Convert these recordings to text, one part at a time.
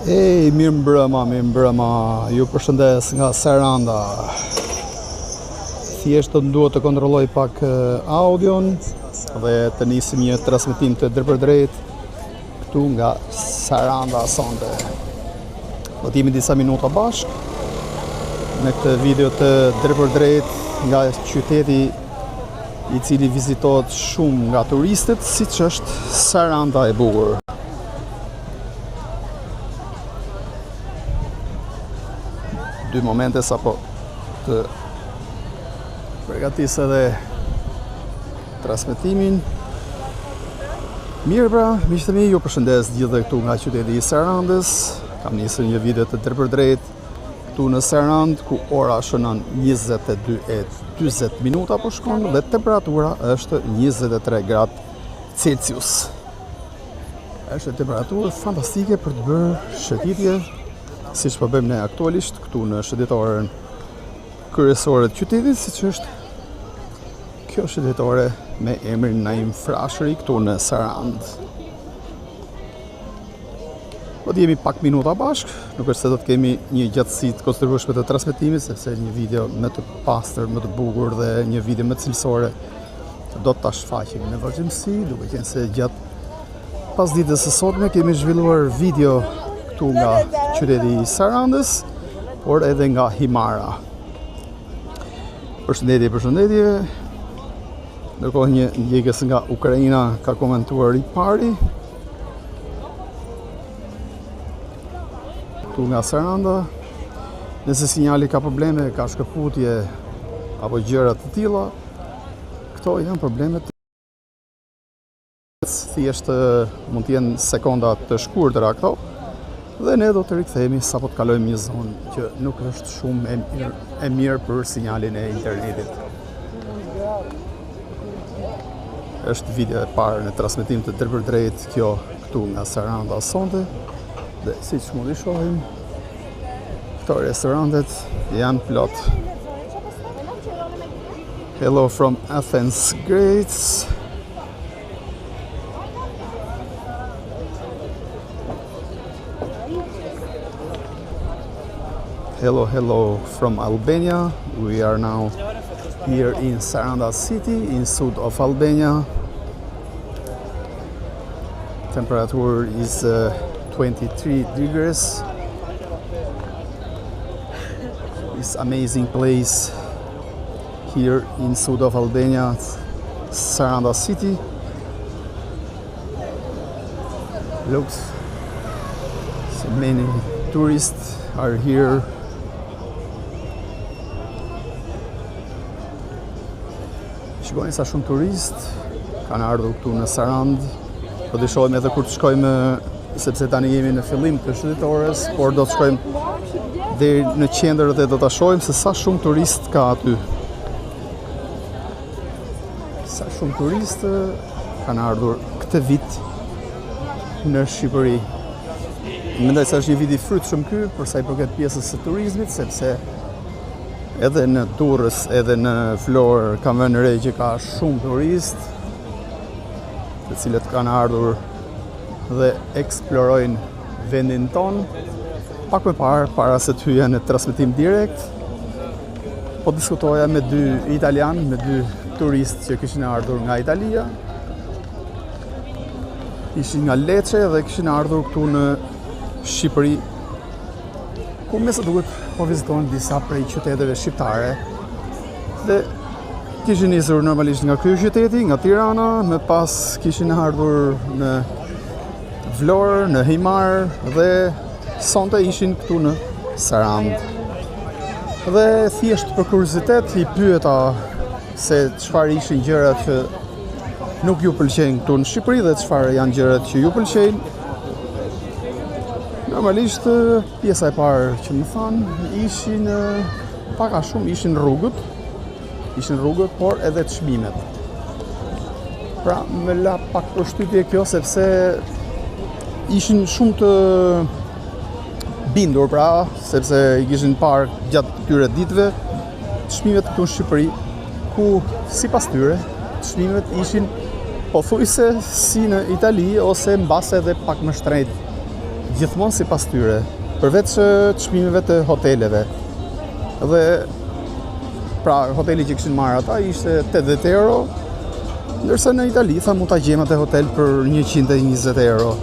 Mirë mbrëma, ju përshëndes nga Saranda. Thjesht të duhet të kontrolloj pak audion dhe të nisim një transmetim të drejt këtu nga Saranda sonte. Do të jemi disa minuta bashk në këtë video të drejt nga qyteti i cili vizitohet shumë nga turistët, siç është Saranda e bukur. Dy momente sapo të përgatis edhe transmetimin. Mirë pra, miqtë e mi, ju përshëndes gjithë këtu nga qyteti i Sarandës. Kam nisur një video të drejt këtu në Sarandë, ku ora shënon 22:40 minuta po shkon dhe temperatura është 23 gradë Celsius. Është temperaturë fantastike për të bërë shëtitje, siç po bëjmë ne aktualisht këtu në shëndetëtorën kryesore të qytetit, siç është kjo shëndetëtore me emrin Naim Frashëri këtu në Sarandë. Do të jemi pak minuta bashk, nuk është se do të kemi një gjatësi të konsiderueshme të transmetimit, sepse një video më të pastër, më të bukur dhe një video më cilësore do të ta shfaqemi në vazhdimsi, duke qenë se gjatë pasdites së sotme kemi zhvilluar video këtu nga qyteti i Sarandës, por edhe nga Himara. Përshëndetje. Ndërkohë një ndjekës nga Ukraina ka komentuar i pari. Këtu nga Saranda, nëse sinjali ka probleme, ka shkëputje apo gjëra të tilla, këto janë problemet thjesht mund të jenë sekonda të shkurtëra këto. Dhe ne do të rikthehemi sapo të kalojmë një zonë që nuk është shumë e mirë për sinjalin e internetit. Është video e parë në transmetim të drejt kjo këtu nga Saranda sonte. Dhe siç mund të shohim, këto restorantet janë plot. Hello from Athens, Greece. Hello from Albania. We are now here in Saranda city, in south of Albania. Temperature is 23 degrees. This amazing place here in south of Albania, Saranda city. Looks so many tourists are here. Shikoni sa shumë turist kanë ardhur këtu në Sarandë. Do të shohim edhe kur të shkojmë, sepse tani jemi në fillim të shëndetëtorës, por do të shkojmë deri në qendër dhe do ta shohim se sa shumë turist ka aty. Sa shumë turist kanë ardhur këtë vit në Shqipëri. Mendoj se është një vit i frytshëm ky për sa i përket pjesës së turizmit, sepse edhe në Durrës, edhe në Florë kam vënë re që ka shumë turist, të cilët kanë ardhur dhe eksplorojnë vendin ton. Pak më parë, para se të hyja në transmetim direkt, po diskutoja me dy italianë, me dy turistë që kishin ardhur nga Italia. Ishin nga Lecce dhe kishin ardhur këtu në Shqipëri, ku me së duket po vizitojnë disa prej qyteteve shqiptare dhe kishin nisur normalisht nga ky qyteti, nga Tirana, më pas kishin ardhur në Vlorë, në Himar dhe sonte ishin këtu në Sarandë. Dhe thjesht për kuriozitet i pyeta se çfarë ishin gjërat që nuk ju pëlqejnë këtu në Shqipëri dhe çfarë janë gjërat që ju pëlqejnë. Normalisht pjesa e parë që më thanë ishin pak a shumë ishin rrugët, por edhe çmimet. Pra më la pak përshtypje kjo, sepse ishin shumë të bindur, pra, sepse i kishin parë gjatë këtyre ditëve çmimet këtu në Shqipëri, ku sipas tyre çmimet ishin pothuajse si në Itali ose mbase edhe pak më shtrenjtë gjithmonë sipas tyre, përveç çmimeve të hoteleve. Dhe pra hoteli që kishin marrë ata ishte 80 euro, ndërsa në Itali tha mund ta gjejmë atë hotel për 120 euro.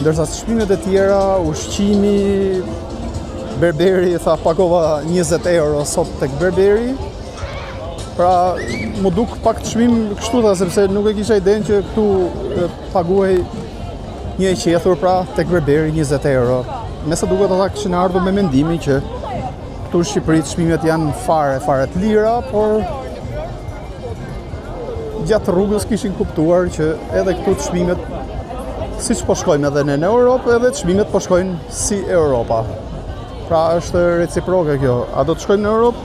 Ndërsa çmimet e tjera, ushqimi, berberi tha pagova 20 euro sot tek berberi. Pra mu duk pak çmim kështu tha, sepse nuk e kisha idenë që këtu paguaj një e qethur pra tek berberi 20 euro. Me sa duket ata kishin ardhur me mendimin që këtu në Shqipëri çmimet janë fare të lira, por gjatë rrugës kishin kuptuar që edhe këtu çmimet siç po shkojmë edhe në Europë, edhe çmimet po shkojnë si Europa. Pra është reciproke kjo. A do të shkojmë në Europë?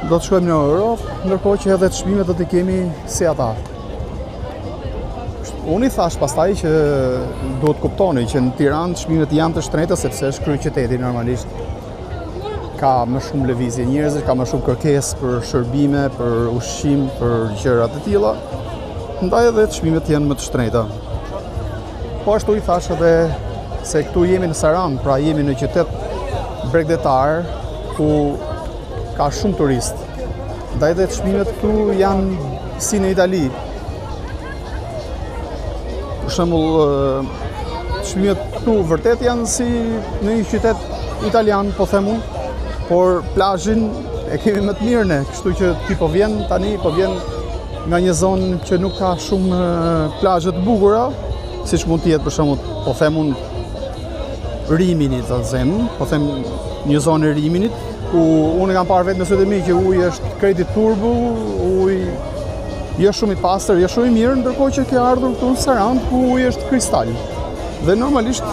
Do të shkojmë në Europë, ndërkohë që edhe çmimet do t'i kemi si ata. Unë i thash pastaj që duhet kuptoni që në Tiranë çmimet janë të shtrenjta sepse është kryeqyteti normalisht. Ka më shumë lëvizje njerëzish, ka më shumë kërkesë për shërbime, për ushqim, për gjëra të tilla. Ndaj edhe çmimet janë më të shtrenjta. Po ashtu i thash edhe se këtu jemi në Sarandë, pra jemi në qytet bregdetar ku ka shumë turist. Ndaj edhe çmimet këtu janë si në Itali. Për shembull, çmimet këtu vërtet janë si në një qytet italian, po them unë, por plazhin e kemi më të mirë ne, kështu që ti po vjen nga një zonë që nuk ka shumë plazhe të bukura, siç mund të jetë për shembull, po them unë Rimini, po them një zonë e Riminit, ku unë kam parë vetë me sytë e mi që uji është krejt i turbu, uji jo shumë i pastër, jo shumë i mirë, ndërkohë që ke ardhur këtu në Sarandë ku uji është kristal. Dhe normalisht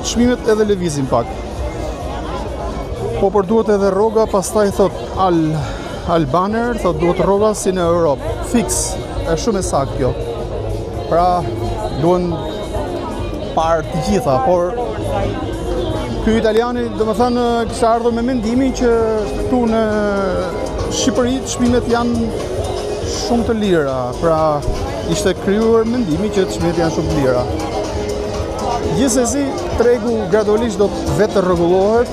çmimet edhe lëvizin pak. Po por duhet edhe rroga, pastaj thot Albaner, thot duhet rroga si në Europë. Fix, është shumë e saktë kjo. Pra duhen parë të gjitha, por ky italiani, domethënë, kishte ardhur me mendimin që këtu në Shqipëri çmimet janë shumë të lira, pra ishte krijuar mendimi që çmimet janë shumë të lira. Gjithsesi, tregu gradualisht do të vetë rregullohet,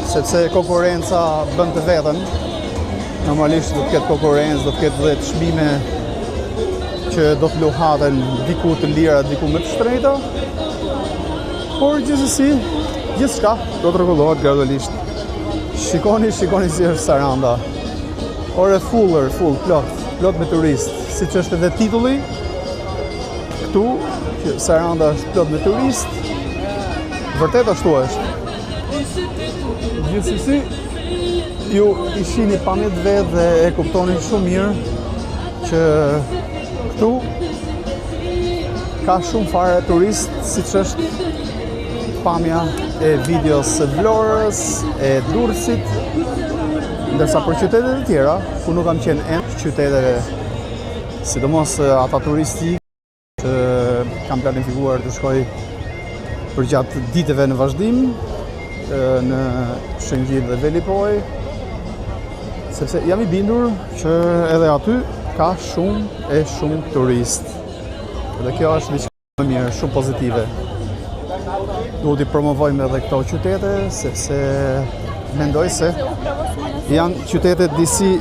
sepse konkurenca bën të vetën. Normalisht do të ketë konkurrencë, do të ketë dhe çmime që do të luhaten diku të lira, diku më të shtrenjta. Por gjithsesi, gjithçka do të rregullohet gradualisht. Shikoni si është Saranda. Ore full, plot me turist, siç është edhe titulli. Këtu që Saranda është plot me turist. Vërtet ashtu është. Gjithsesi, ju i shihni pamjet vetë dhe e kuptoni shumë mirë që këtu ka shumë fare turist, siç është pamja e videos së Vlorës, e Durrësit, ndërsa për qytetet e tjera, ku nuk kam qenë ende, qyteteve, sidomos ata turistik, që kam planifikuar të shkoj për gjatë ditëve në vazhdim, në Shëngjin dhe Velipoj, sepse jam i bindur që edhe aty ka shumë turist. Dhe kjo është diçka më mirë, shumë pozitive. Duhet i promovojmë edhe këto qytete, sepse mendoj se janë qytete disi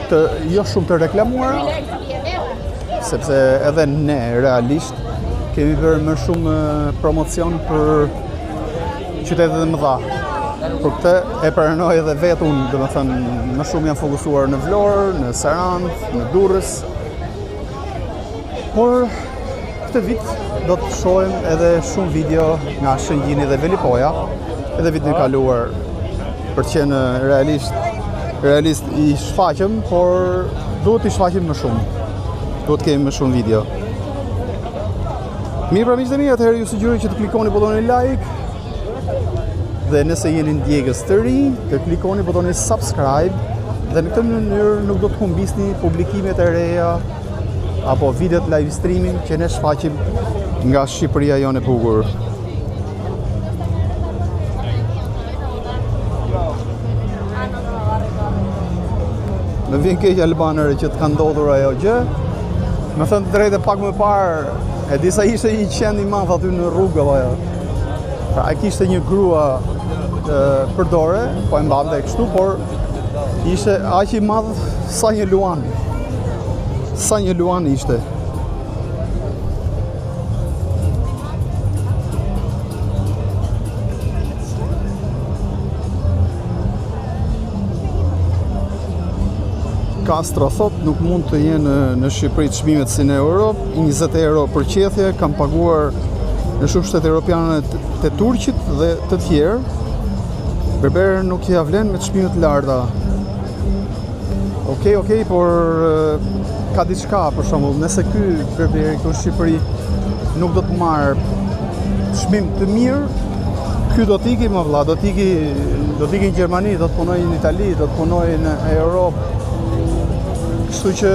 të jo shumë të reklamuara, sepse edhe ne realisht kemi bërë më shumë promocion për qytetet e mëdha. Për këtë e pranoj edhe vetë unë, domethënë, më shumë janë fokusuar në Vlorë, në Sarandë, në Durrës. Por këtë vit do të shohim edhe shumë video nga Shëngjini dhe Velipoja, edhe vitin e kaluar, për të qenë realist i shfaqem, por duhet i shfaqim më shumë. Duhet kemi më shumë video. Mirë pra miqtë e mi, atëherë ju sugjeroj që të klikoni botonin like, dhe nëse jeni ndjekës të ri, të klikoni botonin subscribe, dhe në këtë mënyrë nuk do të humbisni publikimet e reja apo videot live streaming që ne shfaqim nga Shqipëria jonë e bukur. Më vjen keq albanëre që të ka ndodhur ajo gjë. Me thënë të drejtë pak më parë, e disa ishte një qenë i madh aty në rrugë apo jo. Pra e kishte një grua përdore, po e mbante kështu, por ishte aq i madh sa një luan. Sa një luan ishte. Castro thot nuk mund të jenë në Shqipëri çmimet si në Europë, 20 euro për qethje, kam paguar në shumë shtete europiane të turqit dhe të tjerë. Berber nuk ja vlen me çmime të larta. Okej, por ka diçka, për shembull, nëse ky berberi këtu në Shqipëri nuk do të marrë çmim të mirë, ky do t'i iki më vëlla, do t'i iki në Gjermani, do të punojë në Itali, do të punojë në Europë. Kështu që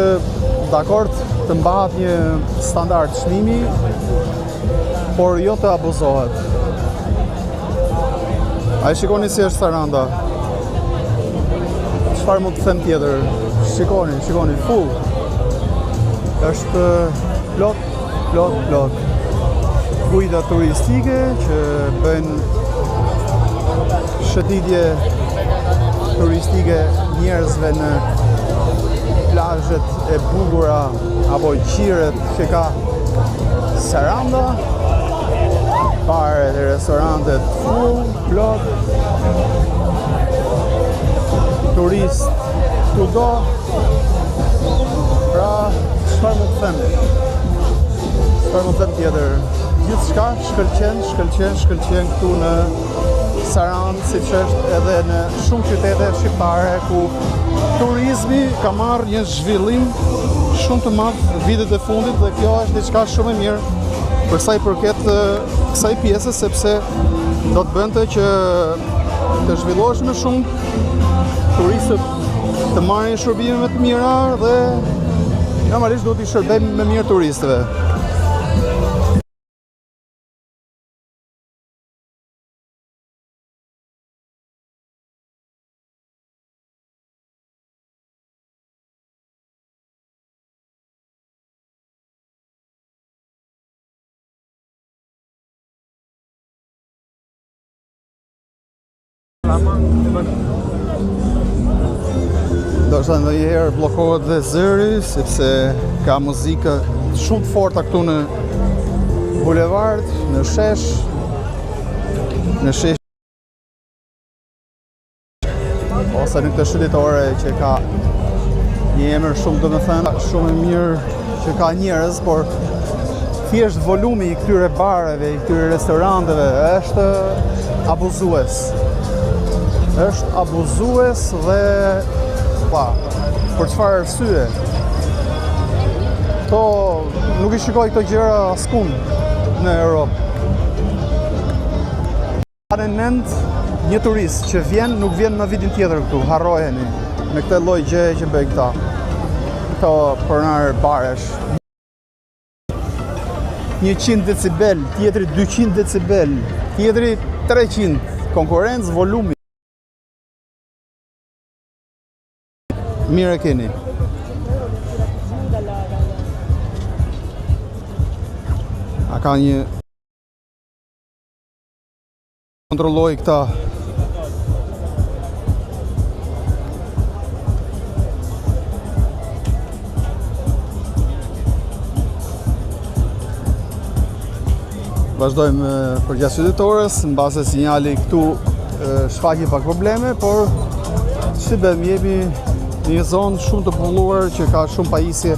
dakord të mbahet një standard çmimi, por jo të abuzohet. A e shikoni si është Saranda? Çfarë mund të them tjetër? Shikoni, full. Është plot. Kujda turistike që bëjnë shëtitje turistike njerëzve në plazhet e bukura apo qiret që ka Saranda. Bare dhe restorantet full, plot, turist kudo. Pra, çfarë mund të them? Çfarë mund të them tjetër? Gjithçka shkëlqen këtu në Sarandë, siç është edhe në shumë qytete shqiptare ku turizmi ka marrë një zhvillim shumë të madh vitet e fundit dhe kjo është diçka shumë e mirë për sa i përket kësaj pjese, sepse do të bënte që të zhvillohesh më shumë, turistët të marrin shërbime më të mira dhe normalisht duhet i shërbejmë më mirë turistëve. Do shta ndonjëherë bllokohet dhe zëri, sepse ka muzikë shumë të forta këtu në bulevard, në shesh ose në këtë shëndetore që ka një emër shumë domethënë shumë e mirë që ka njerëz, por thjesht volumi i këtyre bareve, i këtyre restoranteve është abuzues. Është abuzues dhe për çfarë arsye? Këto nuk i shikoj këto gjëra askund në Europë. Ka në mend një turist që nuk vjen në vitin tjetër këtu, harrojeni me këtë lloj gjëje që bëjnë këta. Këto pronar baresh. 100 decibel, tjetri 200 decibel, tjetri 300, konkurrencë, volumi. Mirë e keni. A ka një kontrolloj këta. Vazhdojmë përgjatë qytetores, në base sinjali këtu shfaqi pak probleme, por si bëjmë jemi një zonë shumë të populluar që ka shumë pajisje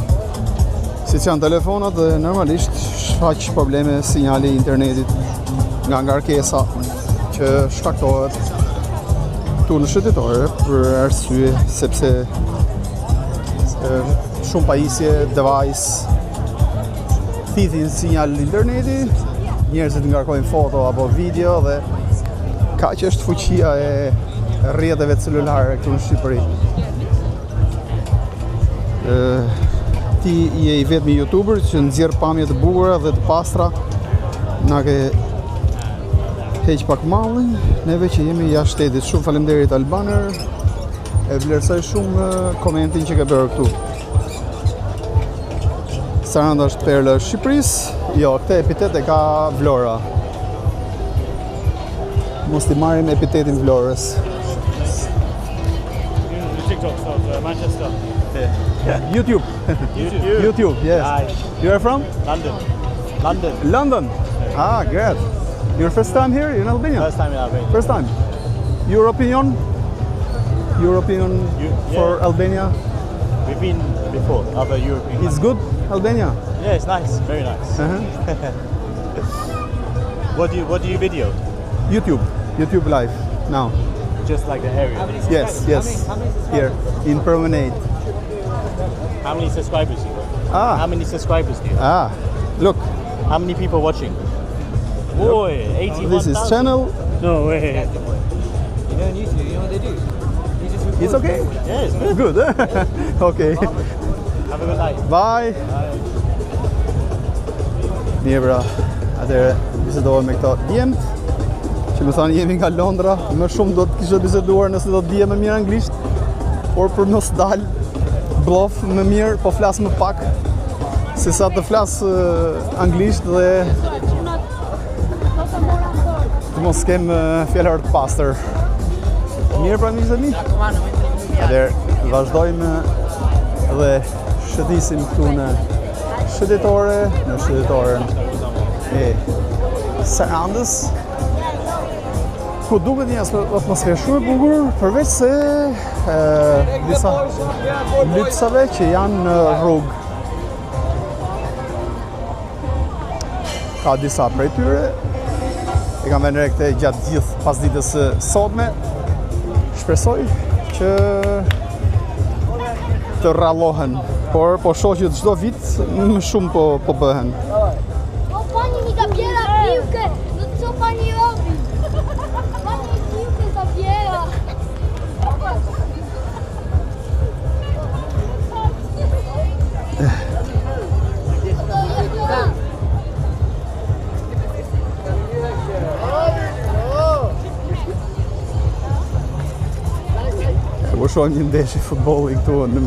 si që janë telefonat dhe normalisht shfaq probleme sinjali internetit nga ngarkesa që shkaktohet këtu në shëtetore për arsye sepse shumë pajisje, device thithin sinjal interneti, njerëzit ngarkojnë foto apo video dhe ka që është fuqia e rrjeteve celulare këtu në Shqipëri. Ti je i vetmi youtuber që nxjerr pamje të bukura dhe të pastra, na ke heq pak mallin, neve që jemi jashtë shtetit. Shumë faleminderit Albaner, e vlerësoj shumë komentin që ke bërë këtu. Saranda është perla e Shqipërisë. Jo, këtë epitet e ka Vlora. Mos t'i marrim epitetin Vlorës. TikTok of Manchester. Yeah. YouTube. YouTube, yes. Nice. You are from? London. London. Ah, great. Your first time here in Albania? First time in Albania. First time. Your opinion? Your opinion for Albania? We've been before, other European. It's good, Albania? Yeah, it's nice. Very nice. What do you video? YouTube live now. Just like the area. Yes. Here in Promenade. How many subscribers you got? How many subscribers do you have? Look. How many people watching? Boy, 81,000. This is channel. No way. You know, on YouTube, you know what they do? You just record. It's okay? Yeah, it's good. Good. Okay. Have a good night. Bye. Mirë bra. Atëherë bisedova me këta djemt që më thanë jemi nga Londra, më shumë do të kisha biseduar nëse do të dije më mirë anglisht, por për mos dal blof më mirë, po flas më pak se sa të flas anglisht dhe të mos kem fjalor të pastër. Mirë pra miqtë e mi. Atëherë vazhdojmë dhe shëtisim këtu në shëndetore, në shëndetoren e Sarandës, ku duket një atmosferë shumë e bukur, përveç se disa lypsave që janë në rrugë. Ka disa prej tyre, e kam vënë re këte gjatë gjithë pasditës së sotme. Shpresoj që të rrallohen, por po shoh që çdo vit më shumë po bëhen. O pani mi zabiera piłkę, no co pani robi? Pani piłkę zabiera. Po shohim një ndeshje futbolli këtu në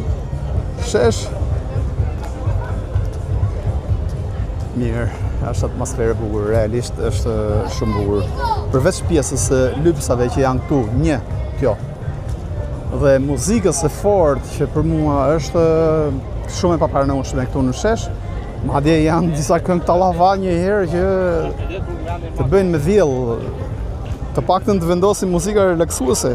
shesh. Mirë, është atmosferë e bukur, realisht është shumë bukur. Përveç pjesës së lypsave që janë këtu, kjo. Dhe muzikës e fortë që për mua është shumë e papranueshme këtu në shesh. Madje janë disa këngë tallava një herë që të bëjnë me vjell, të paktën të vendosin muzika relaksuese.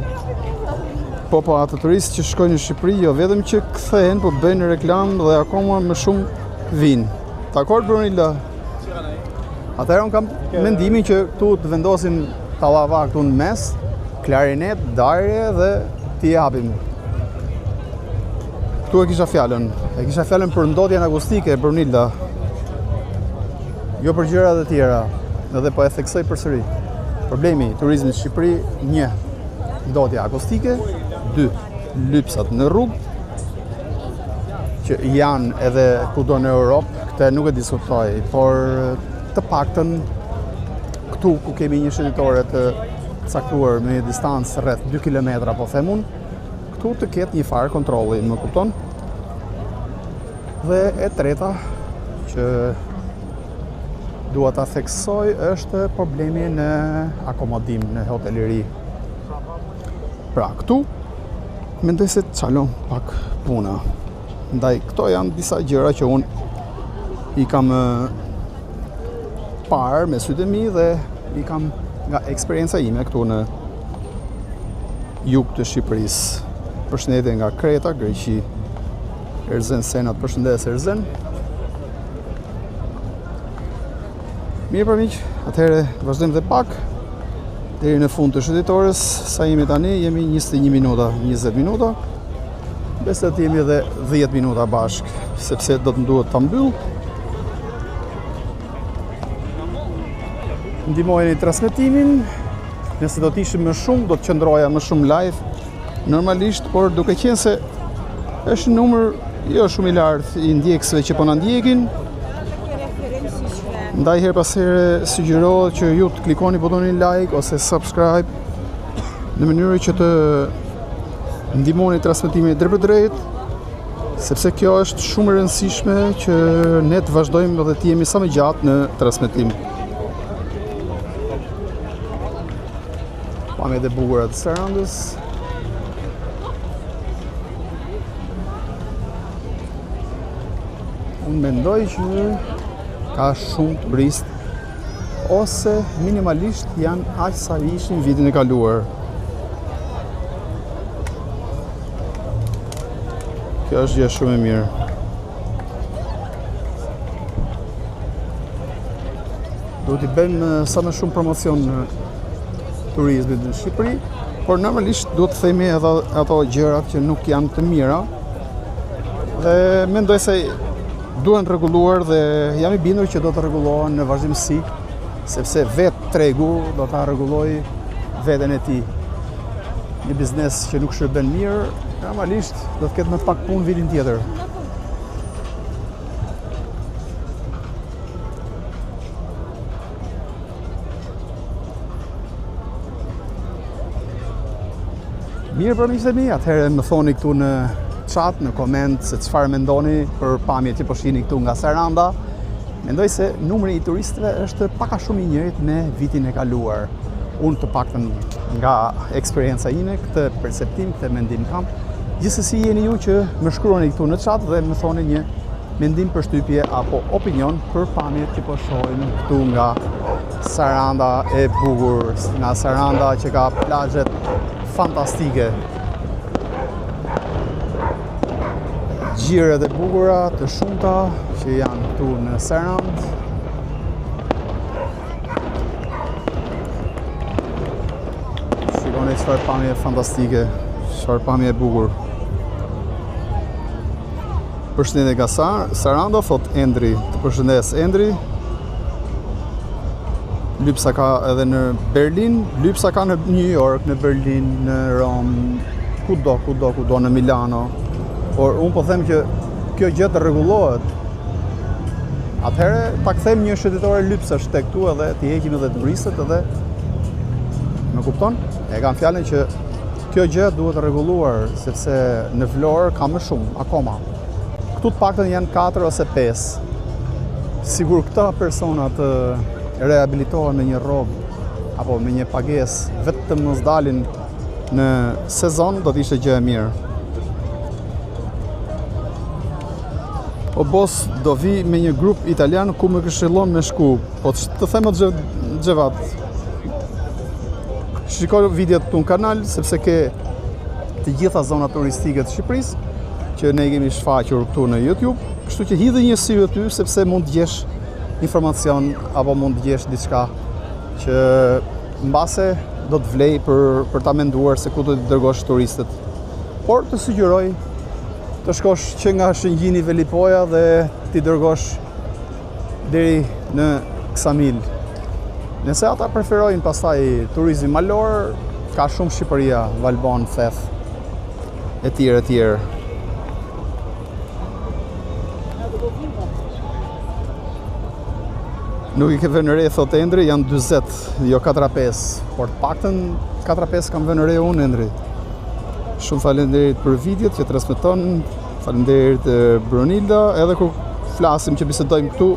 Po atë turistë që shkojnë në Shqipëri, jo vetëm që kthehen, po bëjnë reklam dhe akoma më shumë vinë. Dakord Brunilda? Atëherë unë kam mendimin që këtu të vendosin tallava këtu në mes, klarinet, darje dhe t'i japim. Këtu e kisha fjalën. E kisha fjalën për ndotjen akustike, Brunilda. Jo për gjëra të tjera. Edhe po e theksoj përsëri. Problemi i turizmit në Shqipëri, 1. Ndotja akustike, 2. Lypsat në rrugë, që janë edhe kudo në Europë, këtë nuk e diskutoj, por të paktën këtu ku kemi një shëndetore të caktuar me një distancë rreth 2 kilometra, po themun, këtu të ketë një farë kontrolli, më kupton? Dhe e treta që dua ta theksoj është problemi në akomodim në hoteliri. Pra, këtu mendoj se të qalon pak puna. Ndaj, këto janë disa gjëra që unë i kam parë me sytë e mi dhe i kam nga eksperienca ime këtu në jug të Shqipërisë. Përshëndetje nga Kreta, Greqi. Erzen Senat, përshëndes Erzen. Mirë për miq, atëherë vazhdojmë dhe pak. Deri në fund të shëndetores, sa jemi tani, jemi 21 minuta, 20 minuta. Besoj të jemi edhe 10 minuta bashk, sepse do të duhet ta mbyll. Ndihmojeni transmetimin. Nëse do të ishim më shumë, do të qëndroja më shumë live normalisht, por duke qenë se është një numër jo shumë i lartë i ndjekësve që po na ndjekin, ndaj her pas here sugjerohet që ju të klikoni butonin like ose subscribe në mënyrë që të ndihmoni transmetimin drejt për drejt, Sepse kjo është shumë e rëndësishme që ne të vazhdojmë dhe të jemi sa më gjatë në transmetim. Pamjet e bukura të Sarandës. Unë mendoj që ka shumë turist ose minimalisht janë aq sa ishin vitin e kaluar. Kjo është gjë shumë e mirë. Duhet t'i bëjmë sa më shumë promocion në turizmit në Shqipëri, por normalisht duhet të themi edhe ato gjërat që nuk janë të mira. Dhe mendoj se duhen rregulluar dhe jam i bindur që do të rregullohen në vazhdimsi, sepse vetë tregu do ta rregullojë veten e tij. Një biznes që nuk shërben mirë, normalisht do të ketë më pak punë vitin tjetër. Mirë për miqtë e mi, atëherë më thoni këtu në chat, në koment, se çfarë mendoni për pamjet që po shihni këtu nga Saranda. Mendoj se numri i turistëve është pak a shumë i njëjtë me vitin e kaluar. Unë të paktën nga eksperienca ime, këtë perceptim, këtë mendim kam. Gjithsesi jeni ju që më shkruani këtu në chat dhe më thoni një mendim, përshtypje apo opinion për pamjet që po shohim këtu nga Saranda e bukur, nga Saranda që ka plazhet fantastike. Gjire dhe bukura të shumta që janë këtu në Sarandë. Shikoni çfarë pamje fantastike, çfarë pamje e bukur. Përshëndetje nga Saranda, thot Endri. Të përshëndes Endri. Lypsa ka edhe në Berlin, Lypsa ka në New York, në Berlin, në Rom, kudo në Milano. Por unë po them që kjo gjë të rregullohet. Atëherë ta kthejmë një shëtitore lypsash tek këtu edhe t'i heqim edhe turistët edhe më kupton? E kam fjalën që kjo gjë duhet rregulluar sepse në Vlorë ka më shumë akoma. Këtu të paktën janë 4 ose 5. Sigur këta persona të rehabilitohen me një rrogë apo me një pagesë vetëm mos dalin në sezon, do të ishte gjë e mirë. O bos, do vi me një grup italian ku më këshillon me shku. Po të them atë Xhevat. Shikoj videot këtu në kanal, sepse ke të gjitha zonat turistike të Shqipërisë, që ne kemi shfaqur këtu në YouTube. Kështu që hidhi një sy aty, sepse mund të gjesh informacion, apo mund të gjesh diçka që mbase do të vlej për ta menduar se ku do të dërgosh turistët. Por të sugjeroj të shkosh që nga Shëngjini Velipoja dhe t'i dërgosh deri në Ksamil. Nëse ata preferojnë pastaj turizmi malor, ka shumë Shqipëria, Valbon, Theth, e tjerë. Nuk i ke vënë re, thot Endri, janë 40, jo 4-5, por të paktën 4-5 kam vënë re unë, Endri. Shumë falenderit për videot që transmeton, falenderit Brunilda, edhe kur flasim që bisedojmë këtu,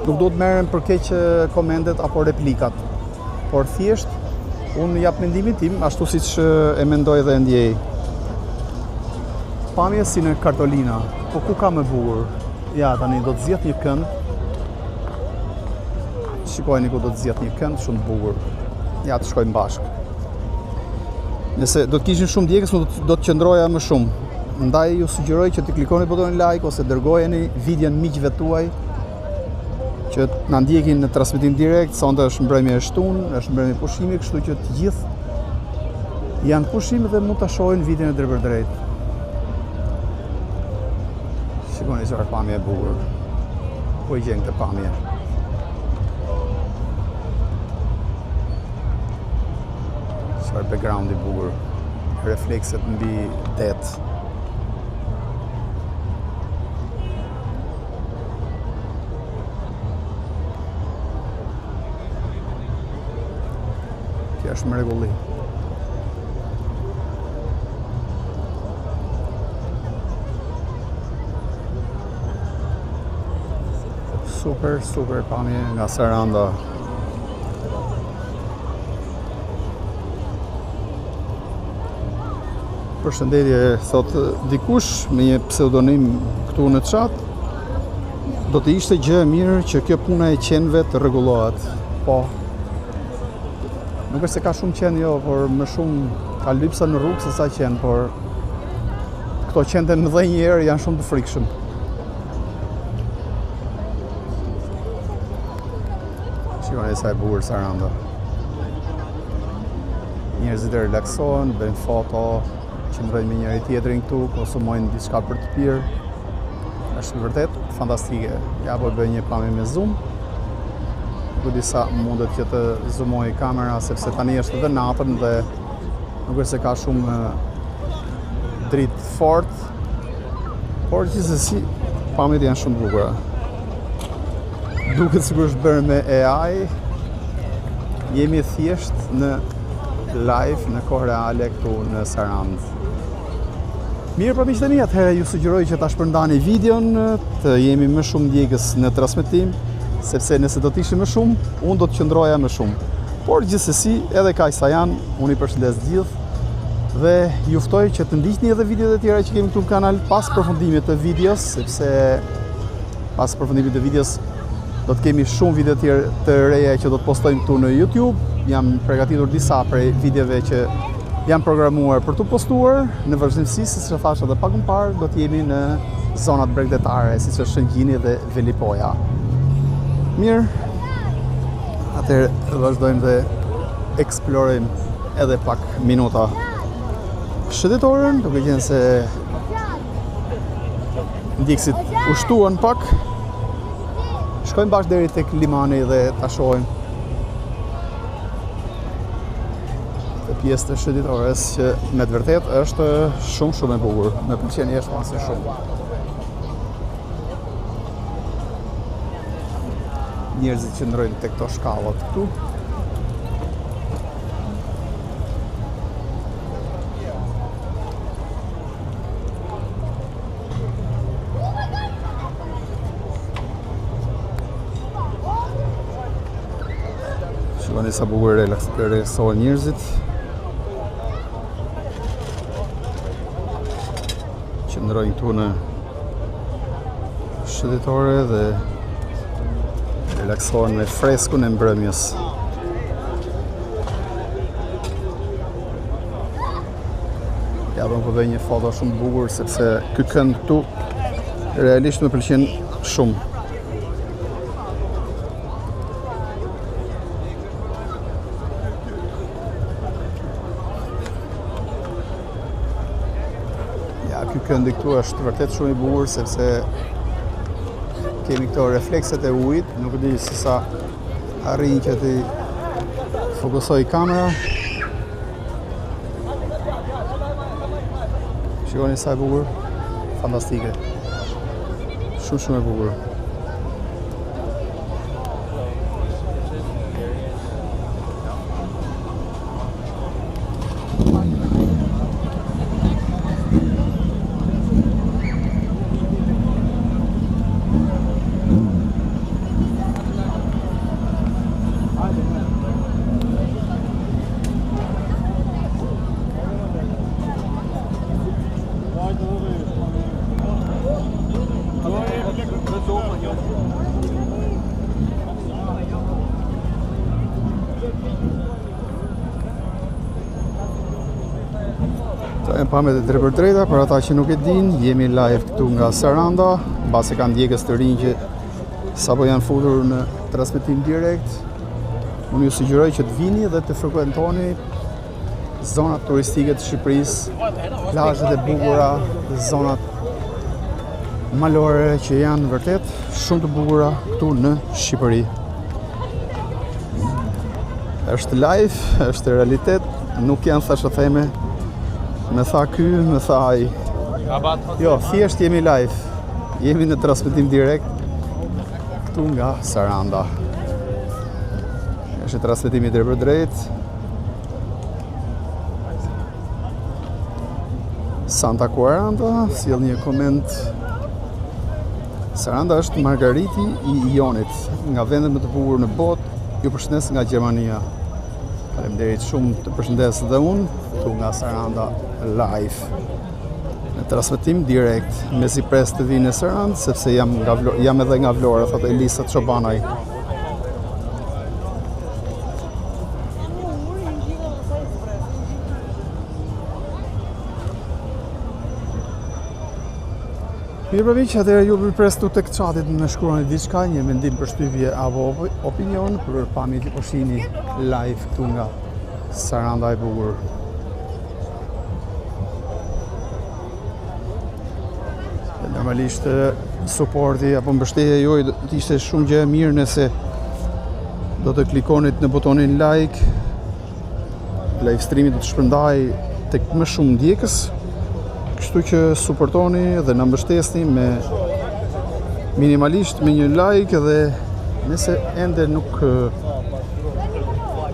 nuk do të merrem për keq komentet apo replikat, por thjesht unë jap mendimin tim ashtu siç e mendoj dhe ndjej. Pamje si në Kartolina, po ku ka më bukur? Ja, tani do të zgjedh një kënd. Shikojeni ku do të zgjedh një kënd shumë të bukur. Ja, të shkojmë bashkë. Nëse do të kishin shumë djegës, do të qëndroja më shumë. Ndaj ju sugjeroj që të klikoni botonin like ose dërgojeni videon miqve tuaj që na ndjekin në transmetim direkt. Sonte është mbrëmje e shtunë, është mbrëmje pushimi, kështu që të gjithë janë pushim dhe mund ta shohin videon e drejt. Shikoni çfarë pamje e bukur. Po i gjen këtë pamje. Çfarë background i bukur, reflekset mbi det. Kjo është mrekulli. super pamje nga Saranda. Përshëndetje, thot dikush me një pseudonim këtu në chat, do të ishte gjë e mirë që kjo puna e qenëve të rregullohet. Po. Nuk është se ka shumë qenë jo, por më shumë ka lypsa në rrugë se sa qenë, por këto qenë në ndonjëherë janë shumë të frikshëm. Shikoni sa e bukur Saranda. Njerëzit e relaksohen, bëjnë foto, qëndrojnë me njëri tjetrin këtu, konsumojnë diçka për të pirë. Është vërtet fantastike. Ja po bëj një pamje me zoom. Nuk di sa mundet që të zoomoj kamera, sepse tani është edhe natën dhe nuk është se ka shumë dritë fort, por gjithsesi pamjet janë shumë bukura. Duket sikur është bërë me AI. Jemi thjesht në live në kohë reale këtu në Sarandë. Mirë, pra miqtë e mi, atëherë ju sugjeroj që ta shpërndani videon, të jemi më shumë ndjekës në transmetim, sepse nëse do të ishim më shumë, unë do të qëndroja më shumë. Por gjithsesi, edhe kaq sa janë, unë i përshëndes gjithë dhe ju ftoj që të ndiqni edhe videot e tjera që kemi këtu në kanal pas përfundimit të videos, sepse pas përfundimit të videos do të kemi shumë video të reja që do të postojmë këtu në YouTube. Jam përgatitur disa prej videove që jam programuar për të postuar në vazhdimsi, siç e thash edhe pak më parë, do të jemi në zonat bregdetare, siç është Shëngjini dhe Velipoja. Mirë, atëherë vazhdojmë dhe eksplorojmë edhe pak minuta shëndetorën, duke qenë se ndjekësit u shtuan pak. Shkojmë bashkë deri tek limani dhe ta shohim pjesë të shëndetores që me të vërtet është shumë e bukur. Me pëlqen jashtë pasi shumë. Njerëzit që ndrojnë tek këto shkallat këtu. Shikoni sa bukur relaksohen njerëzit. Qëndrojnë këtu në shëndetore dhe relaksohen me freskun e mbrëmjes. Ja do më përbëj një foto shumë bukur, sepse ky kënd këtu realisht më pëlqen shumë. Ky këndi këtu është vërtet shumë i bukur, sepse kemi këto reflekset e ujit, nuk di se sa arrin që ti fokusoj kamera. Shikoni sa e bukur, fantastike. Shumë e bukur. Pamjet e drejta, për ata që nuk e din, jemi live këtu nga Saranda, mbasi kanë ndjekës të rinj që sapo janë futur në transmetim direkt. Unë ju sugjeroj që të vini dhe të frekuentoni zonat turistike të Shqipërisë, plazhet e bukura, zonat malore që janë vërtet shumë të bukura këtu në Shqipëri. Është live, është realitet, nuk janë thashë theme. Me tha ky, me tha ai. Jo, thjesht jemi live. Jemi në transmetim direkt këtu nga Saranda. Është transmetimi drejt për drejt. Santa 40, sjell një koment Saranda është Margariti I Ionit, nga vendet më të bukur në botë. Ju përshëndes nga Gjermania. Faleminderit shumë, të përshëndes dhe unë, këtu nga Saranda live. Në transmetim direkt, me si pres të vi në Sarandë, sepse jam edhe nga Vlora, thotë Elisa Çobanaj. Mirë për miqë, atëherë ju përprestu tek chatit në shkruani diçka, një mendim, përshtypje apo opinion për pamjet I Poshini live këtu nga Saranda e bukur. Normalisht supporti apo mbështetja juaj do të ishte shumë gjë e mirë nëse do të klikonit në butonin like. Live streami do të shpërndaj tek më shumë ndjekës. Kështu që supportoni dhe na mbështesni me minimalisht me një like dhe nëse ende nuk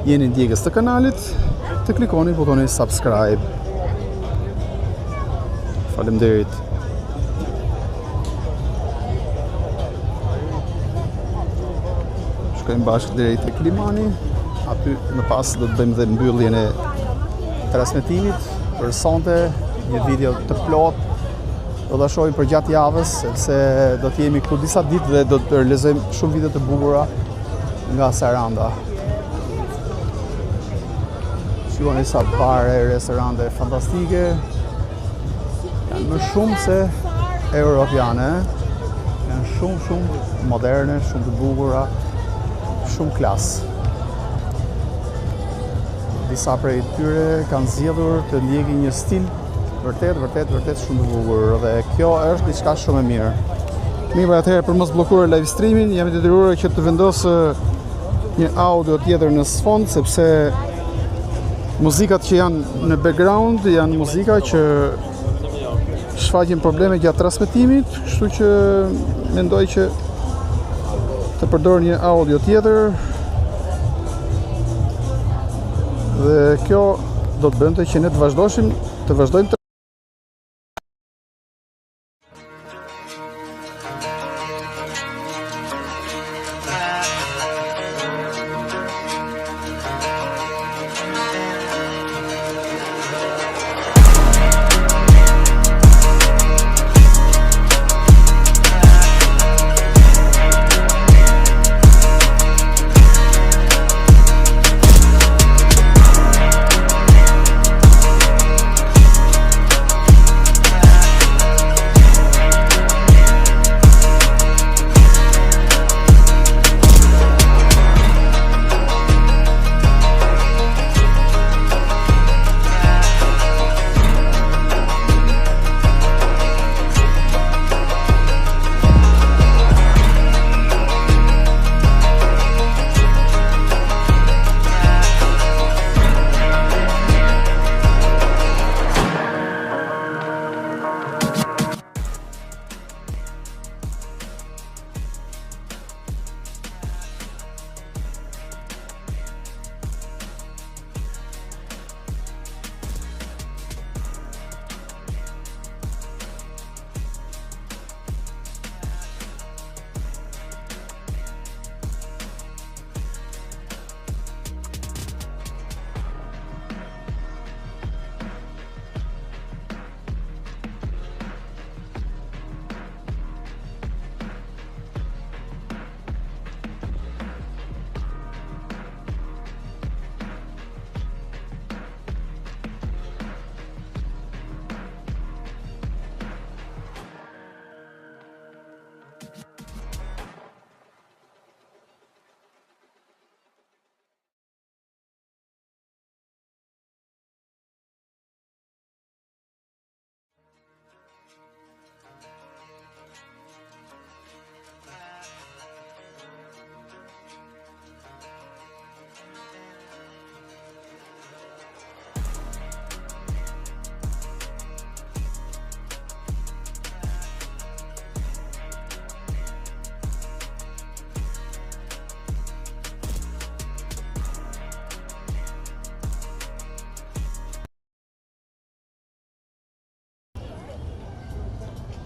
jeni ndjekës të kanalit, të klikoni butonin subscribe. Faleminderit. Shkojmë bashkë deri tek Limani, aty më pas do të bëjmë dhe mbylljen e transmetimit për sonte. Një video të plot do ta shohim për gjatë javës, sepse do të jemi këtu disa ditë dhe do të realizojmë shumë video të bukura nga Saranda. Shikoni sa bare, restorante fantastike. Janë më shumë se europiane. Janë shumë moderne, shumë të bukura, shumë klas. Disa prej tyre kanë zgjedhur të ndjekin një stil vërtet shumë të bukur dhe kjo është diçka shumë e mirë. Mirë, atëherë për mos bllokuar live streamin, jam I detyruar që të vendos një audio tjetër në sfond, sepse muzikat që janë në background janë muzika që shfaqin probleme gjatë transmetimit, kështu që mendoj që të përdor një audio tjetër. Dhe kjo do të bënte që ne të vazhdojmë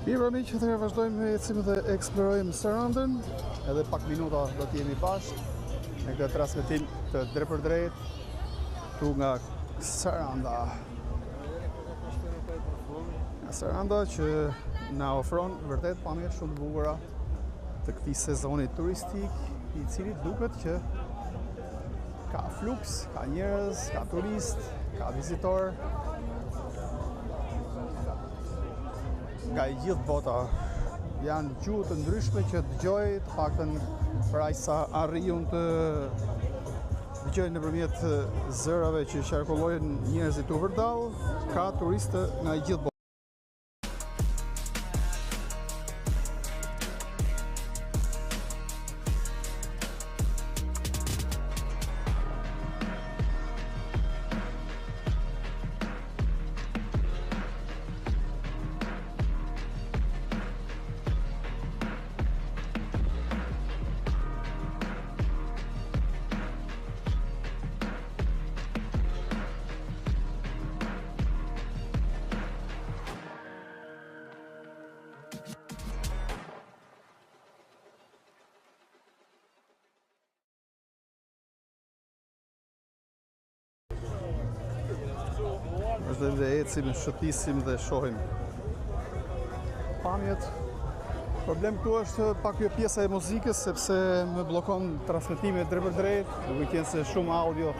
Mirë mi që të vazhdojmë me ecim dhe eksplorojmë Sarandën, edhe pak minuta do t'jemi bashkë në këtë transmetim të drejt për drejt tu nga Saranda. Saranda që na ofron vërtet pamje shumë të bukura të këtij sezoni turistik, i cili duket që ka fluks, ka njerëz, ka turist, ka vizitor nga i gjithë bota. Janë gjuhë të ndryshme që dëgjoj, të paktën për aq sa arrijun të dëgjoj nëpërmjet zërave që qarkullojnë njerëzit u vërdall, ka turistë nga i gjithë bota. Vazhdojmë dhe ecim, shëtisim dhe shohim pamjet. Problem këtu është pak kjo pjesa e muzikës, sepse më bllokon transmetimin drejt për drejt, duke qenë se shumë audio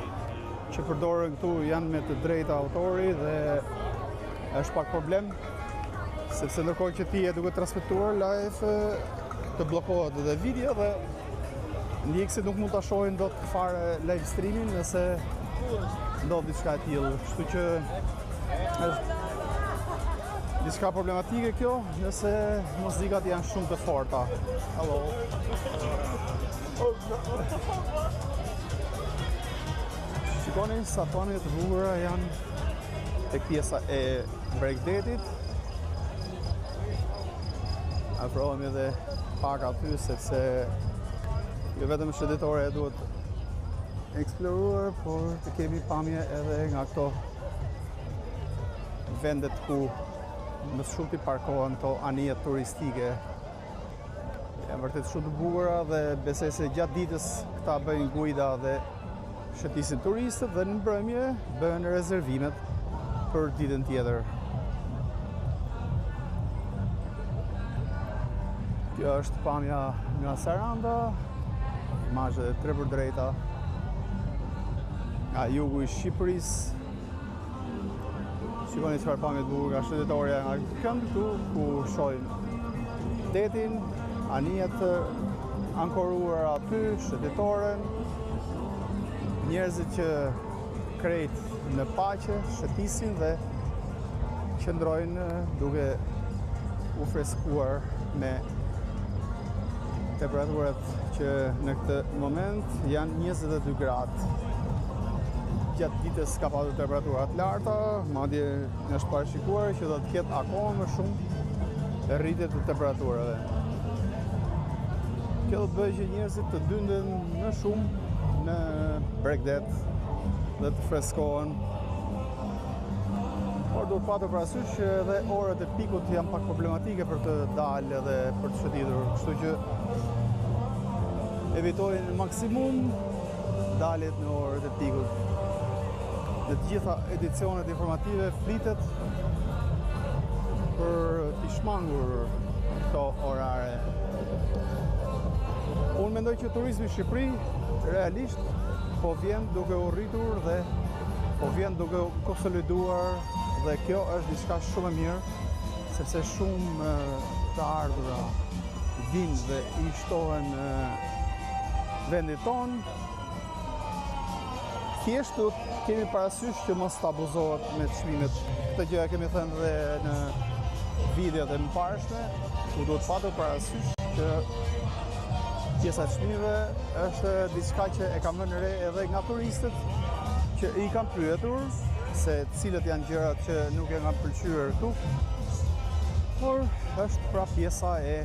që përdoren këtu janë me të drejta autori dhe është pak problem, sepse ndërkohë që ti e duke transmetuar live të bllokohet edhe video dhe ndjekësit nuk mund ta shohin dot fare live streamin nëse ndodh diçka e tillë. Kështu që është diçka problematike kjo nëse muzikat janë shumë të forta. Hello. Shikoni sa pamje të bukura janë tek pjesa e breakdancit. Afrohemi edhe pak aty sepse jo vetëm shëndetore duhet eksploruar, por të kemi pamje edhe nga këto vendet ku më shumë t'i parkohen këto anije turistike. Janë vërtet shumë të bukura dhe besoj se gjatë ditës këta bëjnë guida dhe shëtisin turistët dhe në mbrëmje bëhen rezervimet për ditën tjetër. Kjo është pamja nga Saranda, imazhe drejt për drejta nga jugu i Shqipërisë. Shikoni çfarë pamje të bukur nga shëndetëtorja nga këmbë këtu, ku shohim detin, anijet ankoruar aty, shëndetëtoren, njerëzit që krejt në paqe, shëtisin dhe qëndrojnë duke u freskuar me temperaturat që në këtë moment janë 22 gradë. Gjatë ditës ka pasur temperaturat larta, madje është parashikuar që do të ketë akoma më shumë rritje të temperaturave. Kjo do të bëjë që njerëzit të dynden më shumë në breakdance dhe të freskohen. Por duhet patur parasysh që edhe orët e pikut janë pak problematike për të dalë dhe për të shëtitur, kështu që evitojnë maksimum daljet në orët e pikut. Në të gjitha edicionet informative flitet për t'i shmangur këto orare. Unë mendoj që turizmi në Shqipëri realisht po vjen duke u rritur dhe po vjen duke u konsoliduar dhe kjo është diçka shumë e mirë, sepse shumë të ardhura vinë dhe i shtohen vendit tonë. Thjesht kemi parasysh që mos të abuzohet me çmimet. Këtë gjë kemi thënë dhe në videot e mëparshme, ku duhet patur parasysh që pjesa e çmimeve është diçka që e kam vënë re edhe nga turistët që i kam pyetur se cilët janë gjërat që nuk e kanë pëlqyer këtu. Por është pra pjesa e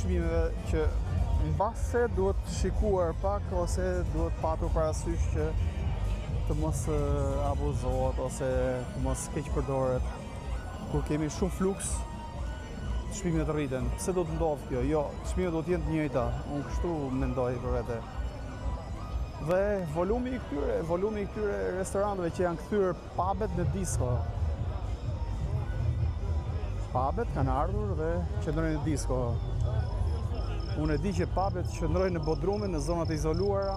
çmimeve që mbase duhet shikuar pak ose duhet patur parasysh që të mos abuzohet ose të mos keq përdoret kur kemi shumë fluks çmimet rriten. Pse do të ndodhë kjo? Jo, çmimet do të jenë të njëjta. Unë kështu mendoj për vete. Dhe volumi i këtyre restoranteve që janë kthyer pubet në disko. Pubet kanë ardhur dhe qëndrojnë në disko. Unë e di që pubet qëndrojnë në bodrume, në zonat e izoluara,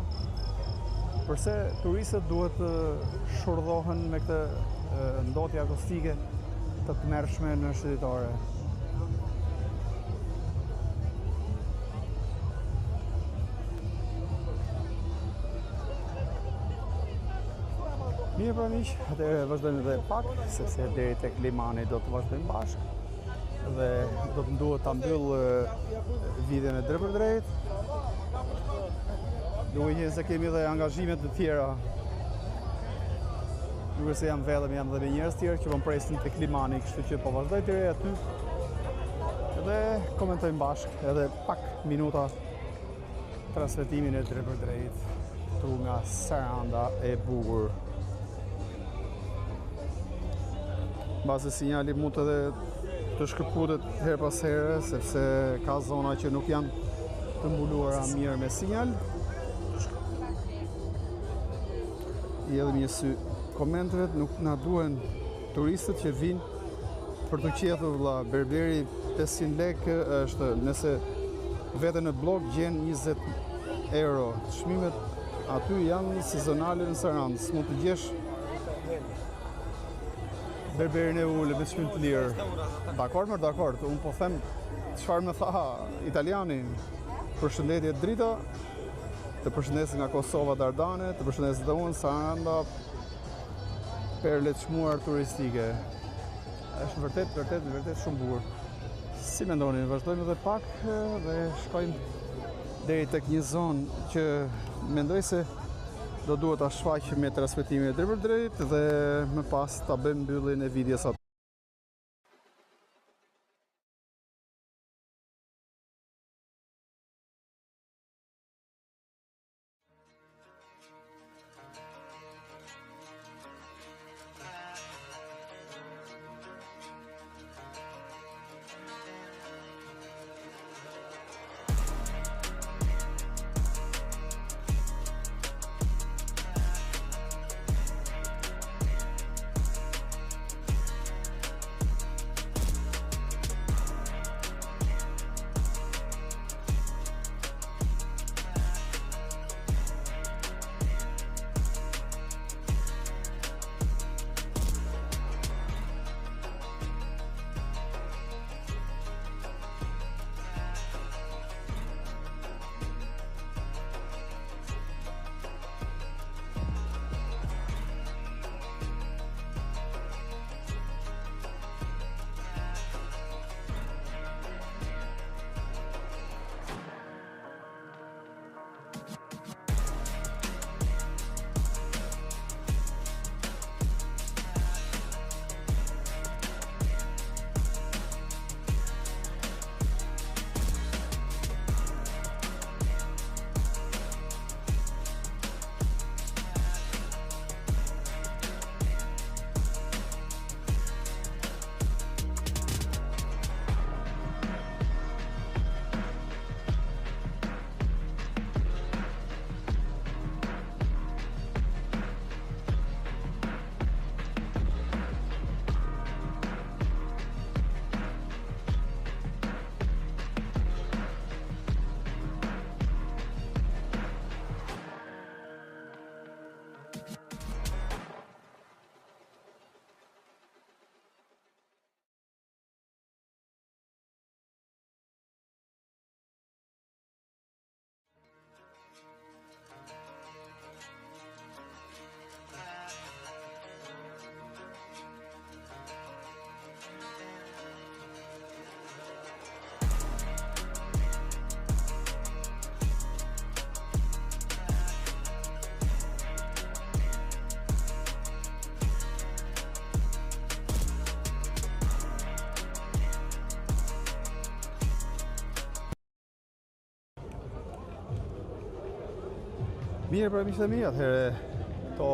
përse turistët duhet të shurdhohen me këtë ndotje akustike të tmerrshme në shëtitare. Mirë pra miq, atëherë vazhdojmë edhe pak, sepse deri tek limani do të vazhdojmë bashkë dhe do të duhet ta mbyll videon e drejt për drejt. Duke qenë se kemi edhe angazhime të tjera. Duke se jam vetëm, jam edhe me njerëz tjerë që po presin tek limani, kështu që po vazhdoj të aty. Edhe komentojmë bashkë edhe pak minuta transmetimin e drejt për drejt këtu nga Saranda e bukur. Bazë sinjali mund edhe të shkëputet her pas here, sepse ka zona që nuk janë të mbuluara mirë me sinjal. I edhe një sy komenteve, nuk na duhen turistët që vinë për të qetur vëlla. Berberi 500 lekë është, nëse vete në blog gjen 20 euro. Çmimet aty janë sezonale në Sarandë, s'mund të gjesh berberin e ulë me çmim të lirë. Dakord, unë po them çfarë më tha italiani. Përshëndetje drita, të përshëndesin nga Kosova Dardane, të përshëndesin dhe unë, Saranda, perle të çmuar turistike. Është vërtet shumë bukur. Si mendoni, vazhdojmë edhe pak dhe shkojmë deri tek një zonë që mendoj se do duhet ta shfaq me transmetimin e drejt për drejt dhe më pas ta bëjmë mbylljen e videos aty. Mirë për miqtë e mi, atëherë këto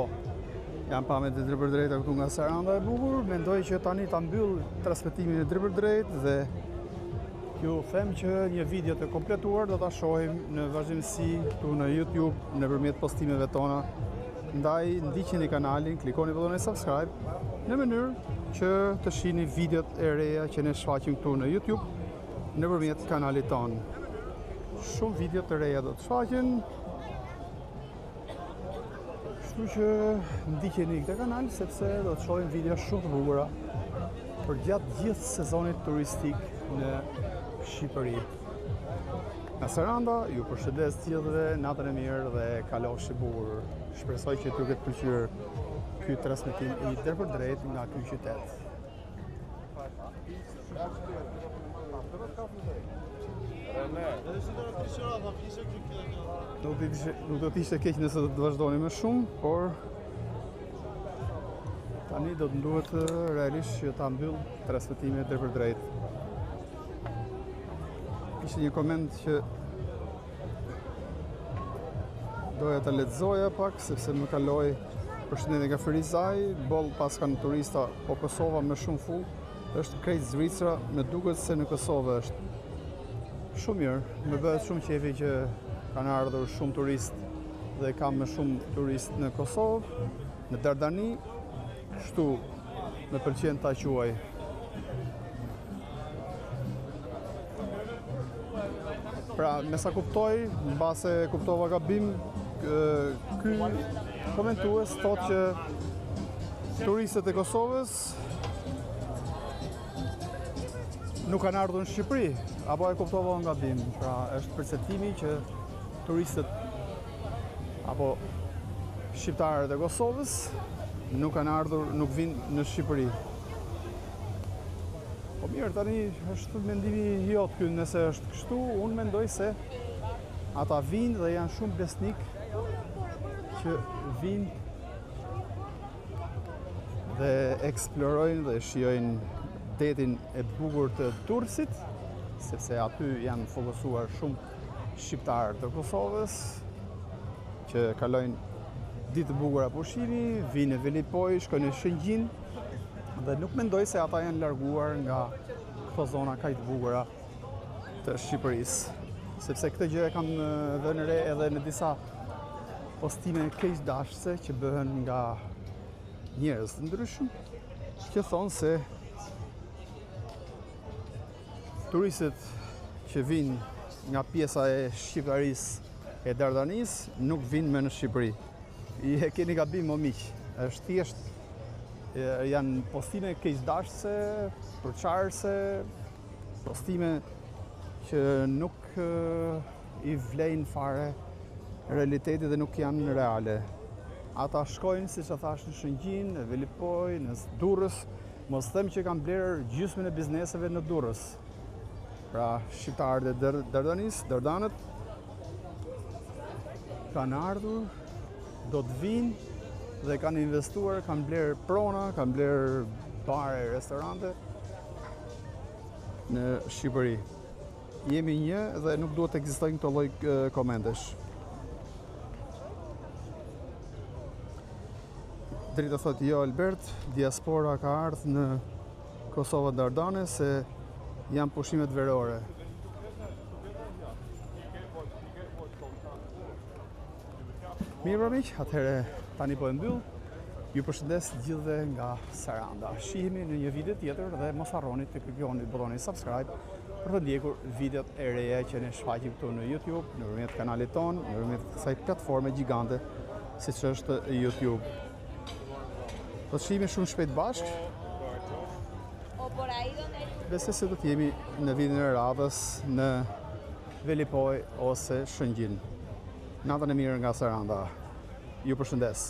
janë pamjet e drejt për drejta këtu nga Saranda e bukur. Mendoj që tani ta mbyll transmetimin e drejt për drejt dhe Ju them që një video të kompletuar do ta shohim në vazhdimsi këtu në YouTube nëpërmjet postimeve tona. Ndaj ndiqeni kanalin, klikoni butonin subscribe në mënyrë që të shihni videot e reja që ne shfaqim këtu në YouTube nëpërmjet kanalit ton. Shumë video të reja do të shfaqen. Kështu që ndiqeni këtë kanal sepse do të shohim video shumë të bukura për gjatë gjithë sezonit turistik në Shqipëri. Nga Saranda, ju përshëndes të gjithëve, natën e mirë dhe kalofshi bukur. Shpresoj që t'ju ketë pëlqyer ky transmetim i drejtpërdrejt nga ky qytet. Nuk do t'ishte keq nëse do të vazhdoni më shumë, por tani do të duhet realisht që ta mbyll transmetimin drejtpërdrejt. Ishte një koment që doja ta lexoja pak sepse më kaloi përshëndetje nga Frizaj, boll pas kanë turista, po Kosova më shumë full, është krejt Zvicra, më duket se në Kosovë është shumë mirë. Më bëhet shumë qefi që kanë ardhur shumë turist dhe kam më shumë turist në Kosovë, në Dardani, kështu më pëlqen ta quaj. Pra, me sa kuptoj, mbase kuptova gabim, ky komentues thotë që turistët e Kosovës nuk kanë ardhur në Shqipëri, apo e kuptova nga gabim. Pra, është perceptimi që turistët apo shqiptarët e Kosovës nuk kanë ardhur, nuk vinë në Shqipëri. Po mirë, tani është mendimi jot ky, nëse është kështu, unë mendoj se ata vinë dhe janë shumë besnik që vinë dhe eksplorojnë dhe shijojnë detin e bukur të Durrësit, sepse aty janë fokusuar shumë shqiptarë të Kosovës që kalojnë ditë të bukura pushimi, vinë në Velipoj, shkojnë në Shëngjin, dhe nuk mendoj se ata janë larguar nga këto zona kaq të bukura të Shqipërisë. Sepse këtë gjë e kam vënë re edhe në disa postime keqdashëse që bëhen nga njerëz të ndryshëm, që thonë se turistët që vinë nga pjesa e Shqipërisë e Dardanisë nuk vinë më në Shqipëri. E keni gabim o miq, është thjesht janë postime keqdashëse, përçarëse, postime që nuk i vlejnë fare realitetit dhe nuk janë reale. Ata shkojnë, siç e thash, në Shëngjin, në Velipoj, në Durrës, mos them që kanë blerë gjysmën e bizneseve në Durrës. Pra, shqiptarët e Dardanisë, dardanët, kanë ardhur, do të vinë dhe kanë investuar, kanë blerë prona, kanë blerë bare, restorante në Shqipëri. Jemi një dhe nuk duhet të ekzistojnë këto lloj komentesh. Drita thotë jo Albert, diaspora ka ardhur në Kosovë Dardane se janë pushimet verore. Mirë pra miq, atëherë tani po e mbyll. Ju përshëndes gjithëve nga Saranda. Shihemi në një video tjetër dhe mos harroni të klikoni butonin subscribe për të ndjekur videot e reja që ne shfaqim këtu në YouTube, nëpërmjet kanalit ton, nëpërmjet kësaj platforme gjigante siç është YouTube. Do të shihemi shumë shpejt bashkë. Besoj se do të jemi në videon e radhës në Velipoj ose Shëngjin. Natën e mirë nga Saranda. Ju përshëndes.